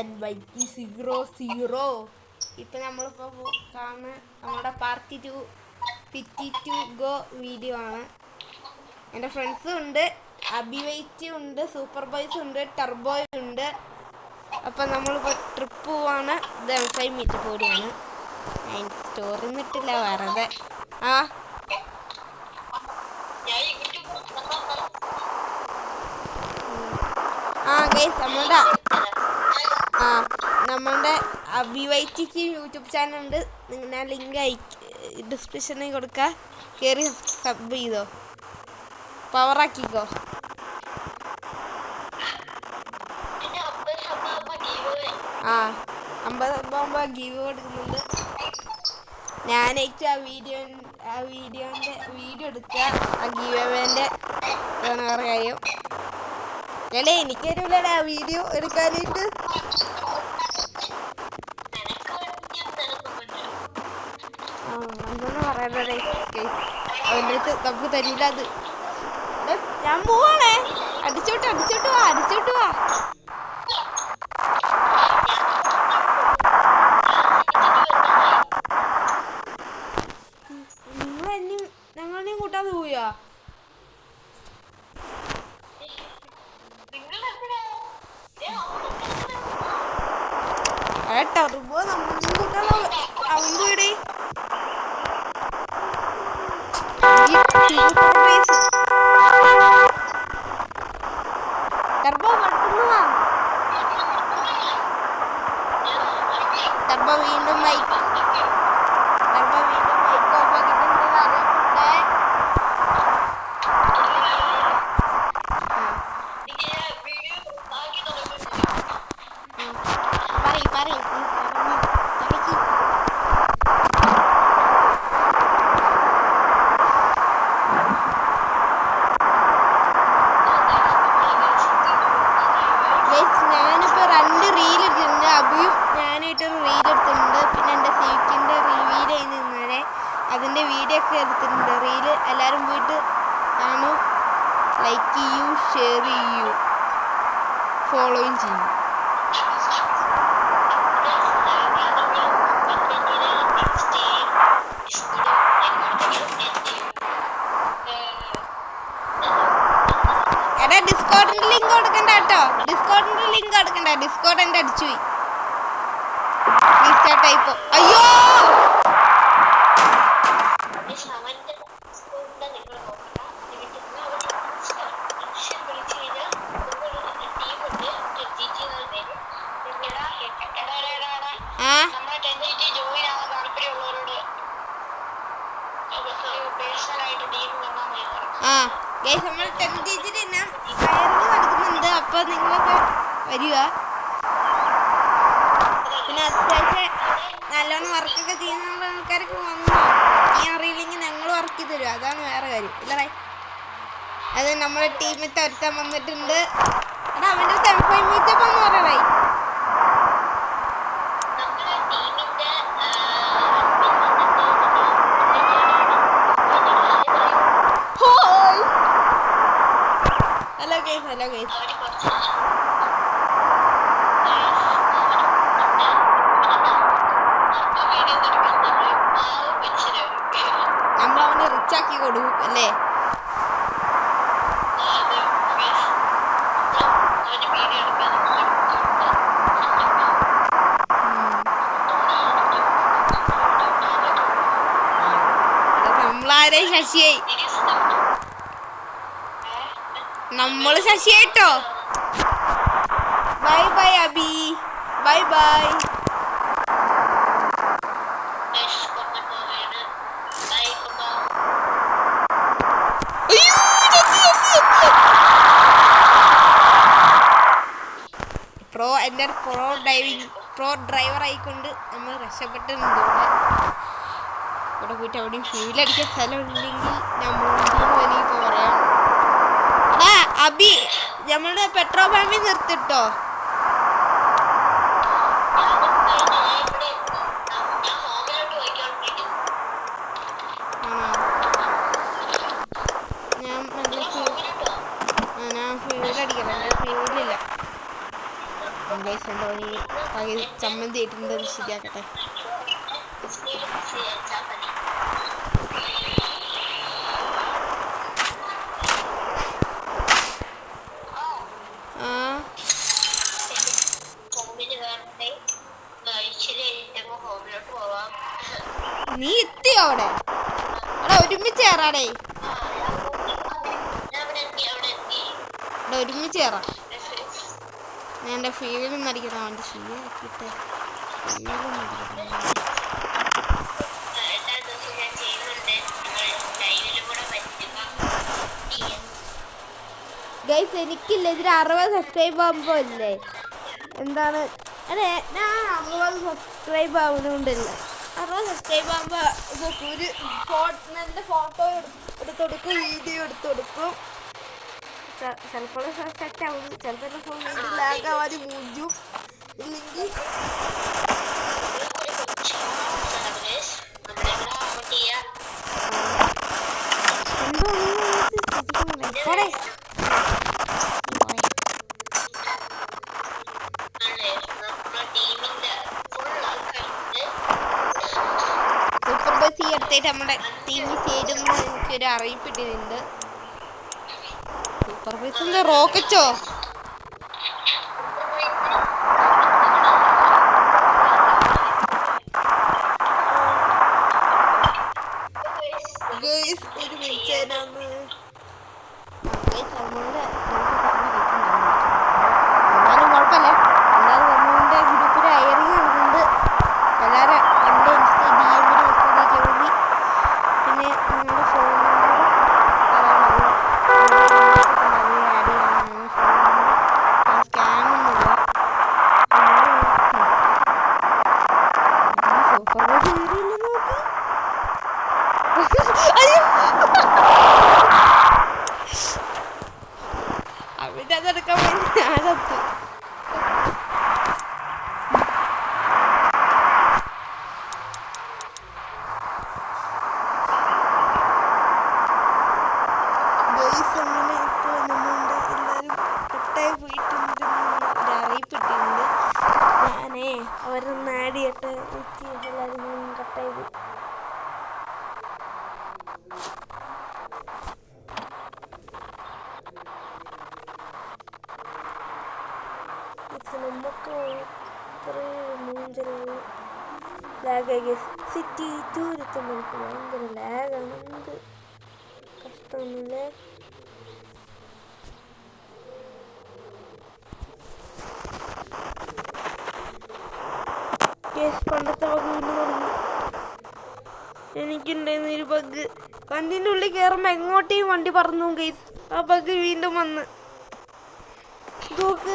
YT00. ഇപ്പം നമ്മളിപ്പോൾ കാണുന്ന നമ്മുടെ പാർട്ടി 2 52 ഗോ വീഡിയോ ആണ്. എൻ്റെ ഫ്രണ്ട്സും ഉണ്ട്, അഭിവൈറ്റി ഉണ്ട്, സൂപ്പർ ബോയ്സ് ഉണ്ട്, ടർബോയ് ഉണ്ട്. അപ്പം നമ്മളിപ്പോൾ ട്രിപ്പ് പോവാണ്. ഇത് 5 മീറ്റർ പോലെയാണ്. ഞാൻ സ്റ്റോറി നിന്നിട്ടില്ല വെറുതെ. ഗൈസ് നമ്മളുടെ അഭിവൈറ്റിക്ക് യൂട്യൂബ് ചാനൽ ഉണ്ട്. ഞാൻ ലിങ്ക് ഡിസ്ക്രിപ്ഷനിൽ കൊടുക്കുക. കയറി സബ് ചെയ്തോ, പവറാക്കിക്കോ. ആ 50 ഗീവ് കൊടുക്കുന്നുണ്ട്. ഞാനായിട്ട് ആ വീഡിയോൻ്റെ വീഡിയോ എടുക്കുക. ആ ഗീവേൻ്റെ വേറെ കാര്യം അല്ലേ, എനിക്കറിയില്ലടാ വീഡിയോ എടുക്കാനായിട്ട്. അങ്ങനെ പറയണ്ടേ, അവൻ്റെ അടുത്ത് നമുക്ക് തരില്ല അത്. ഞാൻ പോവാണേ, അടിച്ചോട്ട് വാ. ഞങ്ങളെയും കൂട്ടാതെ പോയാ? ടർബോ നമ്മളെയും കൂട്ടാതെ അവൻ പോയിടേ. ടർബോ പെട്ടെന്ന് വാ. ടർബോ വീണ്ടും മൈക്ക് ഓഫ് ആക്കിയിട്ടുണ്ട് അറിയിപ്പുണ്ടേ. ഞാനിപ്പോൾ 2 റീൽ ഇട്ടിട്ടുണ്ട്. അബിയും ഞാനായിട്ടൊരു റീൽ എടുത്തിട്ടുണ്ട്. പിന്നെ എൻ്റെ സീറ്റിൻ്റെ റിവീൽ ചെയ്യുന്ന ഇന്നലെ അതിൻ്റെ വീഡിയോ ഒക്കെ എടുത്തിട്ടുണ്ട്. റീല് എല്ലാവരും പോയിട്ട് കാണൂ, ലൈക്ക് ചെയ്യൂ, ഷെയർ ചെയ്യൂ, ഫോളോയും ചെയ്യൂ. എടാ ഡിസ്കോഡിൻ്റെ ലിങ്ക് കൊടുക്കണ്ട കേട്ടോ. ഡിസ്കോഡ് എൻ്റെ അടിച്ചുപോയി. റീസ്റ്റാർട്ട് ആയിപ്പോ. അയ്യോ നമ്മൾ 10 നടക്കുന്നുണ്ട്. അപ്പൊ നിങ്ങളൊക്കെ വരിക. പിന്നെ അത്യാവശ്യം നല്ലോണം വർക്കൊക്കെ ചെയ്യുന്ന ആൾക്കാരൊക്കെ വന്നോ. നീ അറിയില്ലെങ്കിൽ ഞങ്ങൾ വർക്ക് ചെയ്ത് തരും, അതാണ് വേറെ കാര്യം ഇല്ലടേ. അത് നമ്മുടെ ടീമിൽ ഒരുത്താൻ വന്നിട്ടുണ്ട്. എടാ അവൻ്റെ 5 മീറ്റപ്പ് എന്ന് പറയണേ. Hello guys. നമ്മളവനെ റിച്ചാക്കി കൊടുക്കും അല്ലേ? നമ്മളാരെ ശശിയായി, നമ്മള് ശശിയായിട്ടോ. Bye Abi, bye. Pro driver ആയിക്കൊണ്ട് നമ്മൾ രക്ഷപ്പെട്ടിട്ടുണ്ട്. ഇവിടെ പോയിട്ട് അവിടെയും ഫ്യൂലടിക്കാൻ സ്ഥലം ഉണ്ടെങ്കിൽ നമ്മൾ വലിയ പറയാം. അബി നമ്മളുടെ പെട്രോൾ പമ്പിൽ നിർത്തിട്ടോ. ഞാൻ ഫ്യൂലടിക്കണം, ഫ്യൂലില്ല. ഗൈസ് എൻ്റെ വഴി ചമ്മന്തി ആയിട്ടുണ്ടെന്ന് ശരിയാക്കട്ടെ. നീ എത്തിയോ അവിടെ? അവിടെ ഒരുമിച്ച് കയറാടേ, അവിടെ ഒരുമിച്ച് കയറാം. ഞാൻ എൻ്റെ ഫീലിൽ നിന്ന് അടിക്കണം, അവൻ്റെ ശരിയാക്കിയിട്ട് ഫീലിൽ ഗൈസ് എനിക്കില്ല, ഇതിൽ 60 സബ്സ്ക്രൈബ് ആകുമ്പോൾ ഇല്ലേ എന്താണ് അതെ ഞാൻ 60 സബ്സ്ക്രൈബ് ആവുന്നതുകൊണ്ടില്ല. 60 സബ്സ്ക്രൈബ് ആകുമ്പോൾ ഒരു നല്ല ഫോട്ടോ എടുത്ത് കൊടുക്കും, വീഡിയോ എടുത്ത് കൊടുക്കും. ചിലപ്പോൾ സെറ്റ് ആവും, ചിലപ്പോൾ ഫോൺ ലാഗാവാതെ മൂഞ്ചും. ഇല്ലെങ്കിൽ സൂപ്പർ ബസ് ഈ അടുത്തായിട്ട് നമ്മുടെ ടീമിൽ ചേരുന്ന എനിക്കൊരു അറിയിപ്പിട്ടിട്ടുണ്ട്. സൂപ്പർ ബസിന്റെ റോക്കറ്റോ ഒരു മിനിറ്റ് എന്നാന്ന് എന്നാലും കുഴപ്പമില്ല. എന്നാലും നമ്മളുടെ ഗ്രൂപ്പിൽ അയറിങ് നടക്കുന്നുണ്ട്. എല്ലാവരും എൻ്റെ ഇൻസ്റ്റ DM മെസ്സേജ് എഴുതി. പിന്നെ നിങ്ങളുടെ ഫോൺ നമ്പർ ആഡ് ചെയ്യാനാണ്. സ്കാമൊന്നുമില്ല. സൂപ്പർ ബസ് വീഡിയോ നോക്ക്. അവിടെ അതെടുക്കാൻ വേണ്ടി ഞാനെത്തു. അങ്ങനെ ഇപ്പോൾ നമ്മളുടെ എല്ലാവരും കട്ടായി പോയിട്ടുണ്ട്, അറിയിപ്പിട്ടിട്ടുണ്ട്. ഞാനേ അവരൊന്ന് ആഡ് ചെയ്യട്ടെ. എല്ലാവരും കട്ടായി പോയി. നമുക്ക് മൂഞ്ചലുള്ള ലാഗായി സിറ്റി ടൂരെത്തുമ്പോഴേക്ക് ഭയങ്കര ലാഗാണ്. എന്ത് കഷ്ടമൊന്നുമില്ലേ. പണ്ടത്തെ ബഗ് വീണ്ടും തുടങ്ങി. എനിക്കുണ്ടായിരുന്ന ഒരു ബഗ്, വണ്ടിൻ്റെ ഉള്ളിൽ കയറുമ്പോൾ എങ്ങോട്ടേയും വണ്ടി പറന്നു ഗൈസ്. ആ ബഗ് വീണ്ടും വന്ന് നോക്ക്.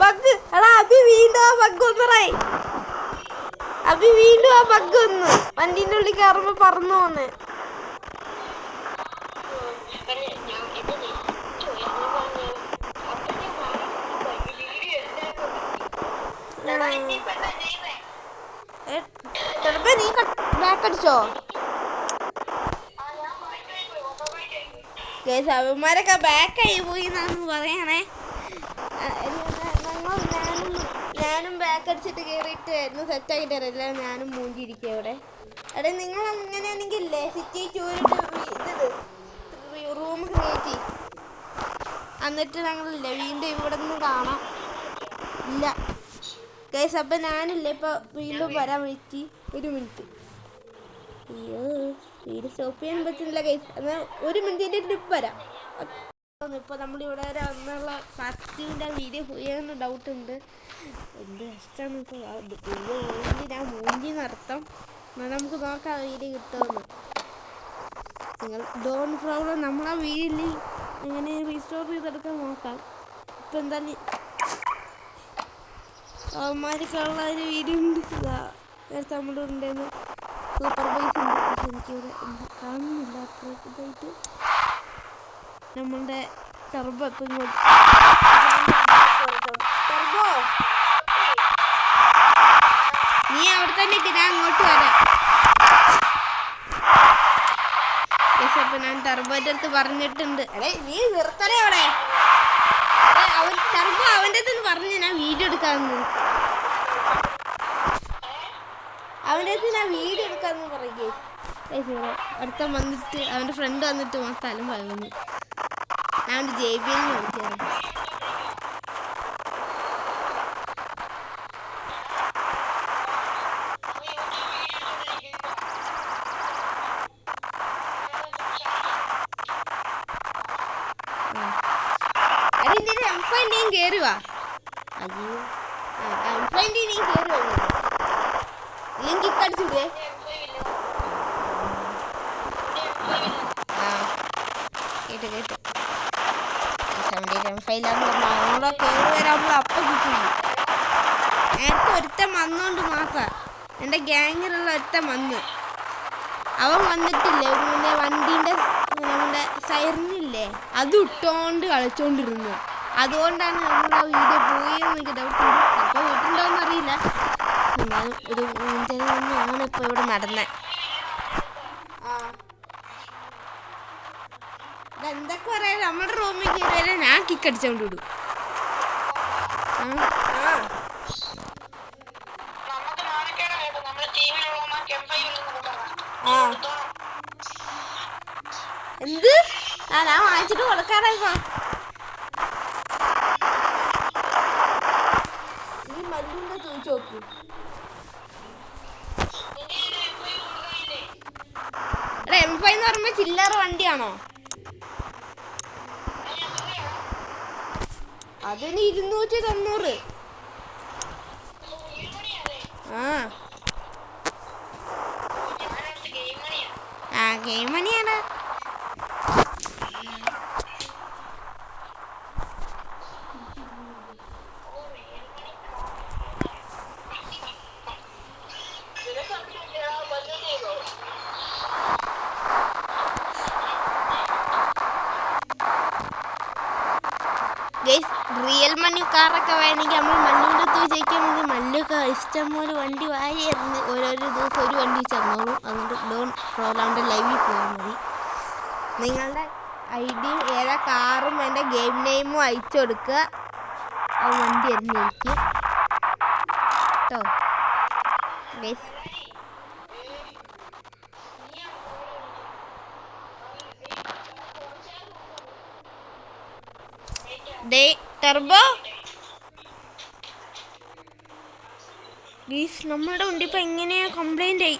ബഗ് എടാ അഭി വീണ്ടും ആ ബഗ് ഒന്നറായി. അഭി വീണ്ടും ആ ബഗ് ഒന്ന് വണ്ടിൻ്റെ ഉള്ളിൽ കയറുമ്പോ പറന്നു പോന്നെ. ചിലപ്പോ നീ ബാക്ക് അടിച്ചോ? അവന്മാരൊക്കെ ബാക്കായി പോയി എന്നാണ് പറയണേ. ഞാനും ബാക്ക് അടിച്ചിട്ട് കയറിയിട്ടായിരുന്നു സെറ്റാക്കിട്ട് അറിയില്ല. ഞാനും മൂഞ്ചിരിക്കുക ഇവിടെ. എടേ നിങ്ങൾ അങ്ങനെയാണെങ്കിൽ ഇല്ലേ സിറ്റി ടൂറിട്ട് റൂം ക്രിയേറ്റ് എന്നിട്ട് ഞങ്ങളില്ലേ വീണ്ടും ഇവിടെ നിന്ന് കാണാം. ഇല്ല ഗൈസ്, അപ്പം ഞാനില്ലേ ഇപ്പം വീണ്ടും വരാൻ പറ്റി. ഒരു മിനിറ്റ്. അയ്യോ വീട് സ്റ്റോപ്പ് ചെയ്യാൻ പറ്റുന്നില്ല ഗൈസ്. എന്നാൽ 1 മിനിറ്റിൻ്റെ ട്രിപ്പ് വരാം. ഇപ്പോൾ നമ്മളിവിടെ വരെ വന്നുള്ള ഫാസ്റ്റിൻ്റെ വീഡിയോ ചെയ്യാൻ ഡൗട്ട് ഉണ്ട്. എന്ത് കഷ്ടമാണ് ഇപ്പോൾ വീഡിയോ പോയെങ്കിൽ ഞാൻ മൂഞ്ചിന്നർത്ഥം. എന്നാൽ നമുക്ക് നോക്കാം വീഡിയോ കിട്ടുമെന്ന്. നിങ്ങൾ ഡോൺ പ്രോബ്ലം നമ്മളാ വീഡിയോയിൽ എങ്ങനെ റീസ്റ്റോർ ചെയ്തെടുക്കാൻ നോക്കാം. ഇപ്പം എന്തായാലും അവന്മാർക്കുള്ള ഒരു വീഡിയോ ഉണ്ട്. നേരത്തെ നമ്മുടെ ഉണ്ടായിരുന്നു സൂപ്പർ ബൈക്ക് ഉണ്ട്. പക്ഷെ എനിക്കിവിടെ കാണുന്നില്ല ഇതായിട്ട്. നമ്മളുടെ ടർബോ ഇപ്പം ഇങ്ങോട്ട് ടർബോ നീ അവിടെ തന്നെ ഇട്ട് ഞാൻ അങ്ങോട്ട് വരാം. അപ്പൊ ഞാൻ ടർബോന്റെ അടുത്ത് പറഞ്ഞിട്ടുണ്ട്. എടേ നീ നിർത്തണേ അവിടെ. അവൻ ടർബോ അവൻ്റെ അടുത്ത് പറഞ്ഞു ഞാൻ വീഡിയോ എടുക്കാമെന്ന്. അവൻ്റെ അടുത്ത് ഞാൻ വീഡിയോ എടുക്കാമെന്ന് പറയേ. അടുത്ത വന്നിട്ട് അവൻ്റെ ഫ്രണ്ട് വന്നിട്ട് സ്ഥലം പറയുന്നു. ഞാൻ JBL വിളിക്കാറ്. അതിൻ്റെ M5 കയറുവാ. അയ്യോ M5 നീ കയറുവാ. നീ കിക്കടിച്ചൂടെ? കേട്ട് M5 നമ്മളെ കയറി വരാമ്പോൾ അപ്പം കിട്ടും. നേരത്തെ ഒരുത്തൻ വന്നോണ്ട് മാത്രം എൻ്റെ ഗ്യാങ്ങിലുള്ള ഒരുത്തൻ വന്ന്. അവൻ വന്നിട്ടില്ലേ പിന്നെ വണ്ടീൻ്റെ നമ്മുടെ സൈറിനില്ലേ അത് ഇട്ടോണ്ട് കളിച്ചോണ്ടിരുന്നു. അതുകൊണ്ടാണ് നമ്മൾ ആ വീഡിയോ പോയെന്ന് എനിക്ക് ഡൗട്ട് ഉണ്ട്. അപ്പോൾ വീട്ടുണ്ടോയെന്ന് അറിയില്ല. എന്നാലും ഒരു തന്നെയാണ് ഇപ്പോൾ ഇവിടെ നടന്നത്. എന്തൊക്കെ പറയാം നമ്മുടെ റൂമിൽ കയറിയാലേ ഞാൻ കിക്കടിച്ചോണ്ട് വിടും. എന്ത് ഞാൻ വാങ്ങിച്ചിട്ട് കൊടുക്കാറായിപ്പോ. ഈ മല്ലിന്റെ ചോദിച്ചു നോക്കൂ. M5 എന്ന് പറയുമ്പോ ചില്ലറ വണ്ടിയാണോ? അതിന് 290. ഗെയിം മണിയാണ്. റിയൽ മണി കാറൊക്കെ വേണമെങ്കിൽ നമ്മൾ മല്ലുവിൻ്റെ അടുത്ത് ചോദിക്കാൻ മതി. മല്ലൊക്കെ ഇഷ്ടംപോലെ വണ്ടി വാരിയായിരുന്നു. ഓരോരോ ദിവസം ഒരു വണ്ടി ചെന്നോളൂ. അതുകൊണ്ട് ഡോൺ പ്രോഗ്രാമിൻ്റെ ലൈവിൽ പോയാൽ മതി. നിങ്ങളുടെ ID ഏതാ കാറും എൻ്റെ ഗെയിം നെയിമും അയച്ചു കൊടുക്കുക. ആ വണ്ടി ആയിരുന്നു എനിക്ക് കേട്ടോ. ടർബോ നമ്മുടെ വണ്ടി ഇപ്പൊ എങ്ങനെയാ കംപ്ലൈന്റ് ആയി.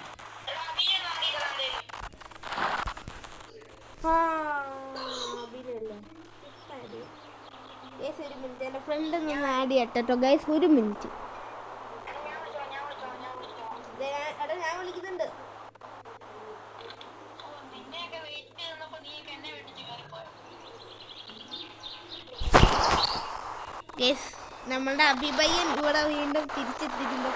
ഒരു മിനിറ്റ് എൻ്റെ ഫ്രണ്ട് നിന്ന് ആഡ് ചെയ്യട്ടോ ഗൈസ്. ഒരു മിനിറ്റ് ഞാൻ വിളിക്കുന്നുണ്ട്. നമ്മളുടെ അഭിപയ്യൻ ഇവിടെ വീണ്ടും തിരിച്ചെത്തിയിട്ടുണ്ട്.